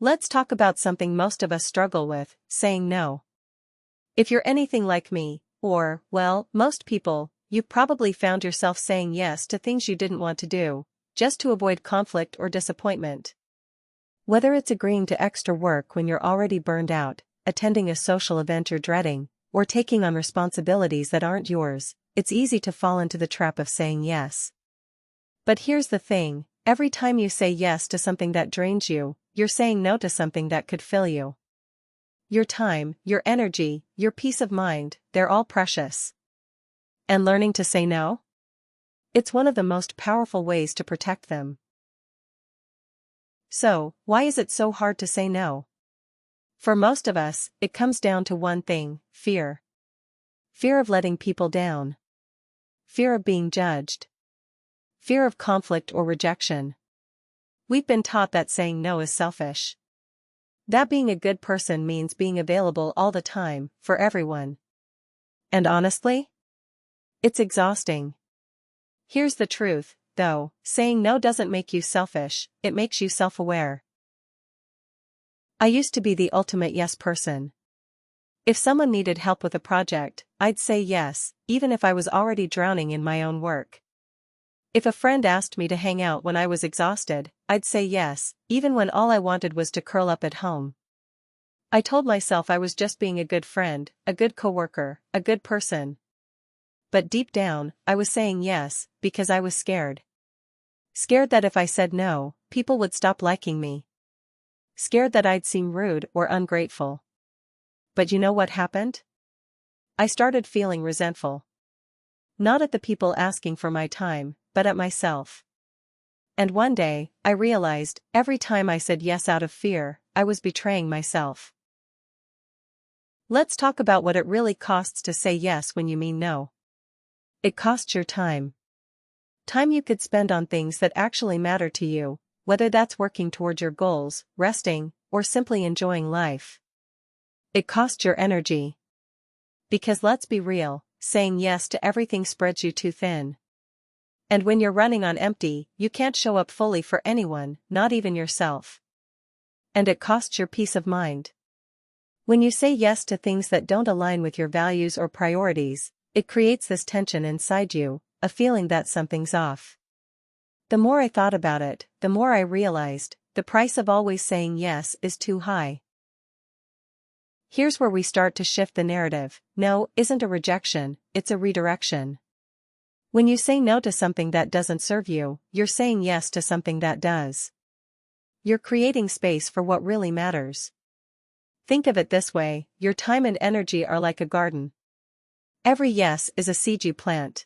Let's talk about something most of us struggle with, saying no. If you're anything like me, or, well, most people, you've probably found yourself saying yes to things you didn't want to do, just to avoid conflict or disappointment. Whether it's agreeing to extra work when you're already burned out, attending a social event you're dreading, or taking on responsibilities that aren't yours, it's easy to fall into the trap of saying yes. But here's the thing, every time you say yes to something that drains you, you're saying no to something that could fill you. Your time, your energy, your peace of mind, they're all precious. And learning to say no? It's one of the most powerful ways to protect them. So, why is it so hard to say no? For most of us, it comes down to one thing: fear. Fear of letting people down. Fear of being judged. Fear of conflict or rejection. We've been taught that saying no is selfish. That being a good person means being available all the time, for everyone. And honestly, it's exhausting. Here's the truth, though, saying no doesn't make you selfish, it makes you self-aware. I used to be the ultimate yes person. If someone needed help with a project, I'd say yes, even if I was already drowning in my own work. If a friend asked me to hang out when I was exhausted, I'd say yes, even when all I wanted was to curl up at home. I told myself I was just being a good friend, a good coworker, a good person. But deep down, I was saying yes, because I was scared. Scared that if I said no, people would stop liking me. Scared that I'd seem rude or ungrateful. But you know what happened? I started feeling resentful. Not at the people asking for my time, but at myself. And one day, I realized, every time I said yes out of fear, I was betraying myself. Let's talk about what it really costs to say yes when you mean no. It costs your time. Time you could spend on things that actually matter to you, whether that's working toward your goals, resting, or simply enjoying life. It costs your energy. Because let's be real, saying yes to everything spreads you too thin. And when you're running on empty, you can't show up fully for anyone, not even yourself. And it costs your peace of mind. When you say yes to things that don't align with your values or priorities, it creates this tension inside you, a feeling that something's off. The more I thought about it, the more I realized, the price of always saying yes is too high. Here's where we start to shift the narrative. No isn't a rejection, it's a redirection. When you say no to something that doesn't serve you, you're saying yes to something that does. You're creating space for what really matters. Think of it this way, your time and energy are like a garden. Every yes is a seed you plant.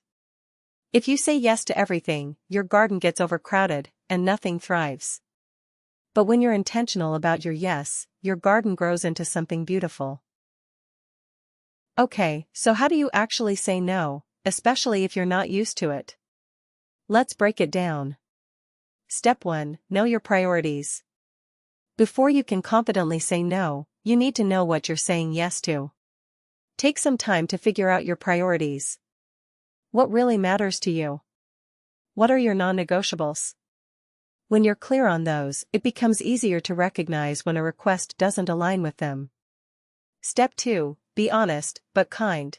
If you say yes to everything, your garden gets overcrowded, and nothing thrives. But when you're intentional about your yes, your garden grows into something beautiful. Okay, so how do you actually say no, especially if you're not used to it? Let's break it down. Step 1, know your priorities. Before you can confidently say no, you need to know what you're saying yes to. Take some time to figure out your priorities. What really matters to you? What are your non-negotiables? When you're clear on those, it becomes easier to recognize when a request doesn't align with them. Step 2, be honest, but kind.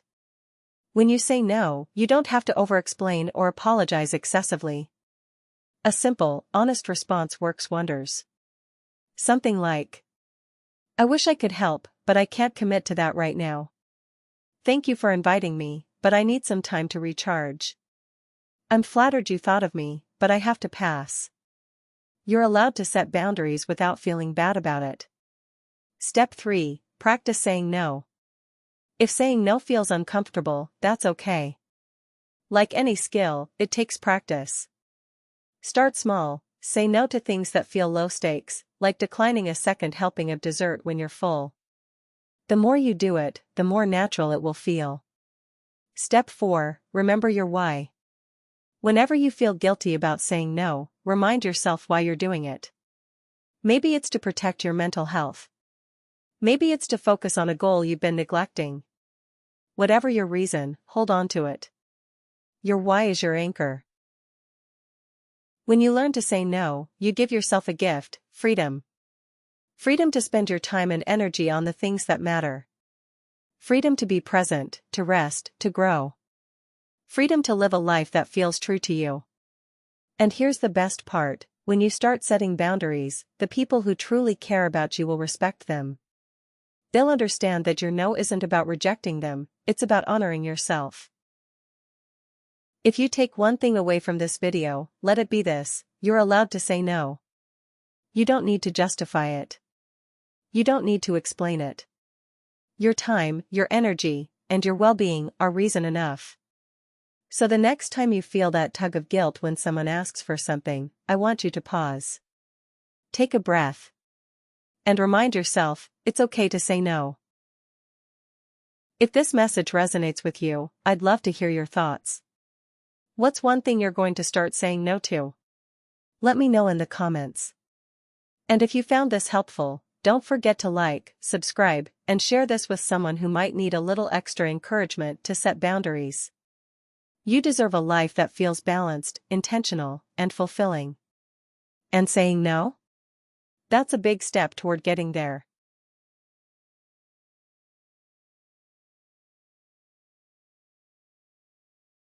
When you say no, you don't have to over-explain or apologize excessively. A simple, honest response works wonders. Something like, I wish I could help, but I can't commit to that right now. Thank you for inviting me, but I need some time to recharge. I'm flattered you thought of me, but I have to pass. You're allowed to set boundaries without feeling bad about it. Step 3, practice saying no. If saying no feels uncomfortable, that's okay. Like any skill, it takes practice. Start small, say no to things that feel low stakes, like declining a second helping of dessert when you're full. The more you do it, the more natural it will feel. Step 4, remember your why. Whenever you feel guilty about saying no, remind yourself why you're doing it. Maybe it's to protect your mental health. Maybe it's to focus on a goal you've been neglecting. Whatever your reason, hold on to it. Your why is your anchor. When you learn to say no, you give yourself a gift, freedom. Freedom to spend your time and energy on the things that matter. Freedom to be present, to rest, to grow. Freedom to live a life that feels true to you. And here's the best part, when you start setting boundaries, the people who truly care about you will respect them. They'll understand that your no isn't about rejecting them, it's about honoring yourself. If you take one thing away from this video, let it be this: you're allowed to say no. You don't need to justify it. You don't need to explain it. Your time, your energy, and your well-being are reason enough. So the next time you feel that tug of guilt when someone asks for something, I want you to pause. Take a breath. And remind yourself, it's okay to say no. If this message resonates with you, I'd love to hear your thoughts. What's one thing you're going to start saying no to? Let me know in the comments. And if you found this helpful, don't forget to like, subscribe, and share this with someone who might need a little extra encouragement to set boundaries. You deserve a life that feels balanced, intentional, and fulfilling. And saying no? That's a big step toward getting there.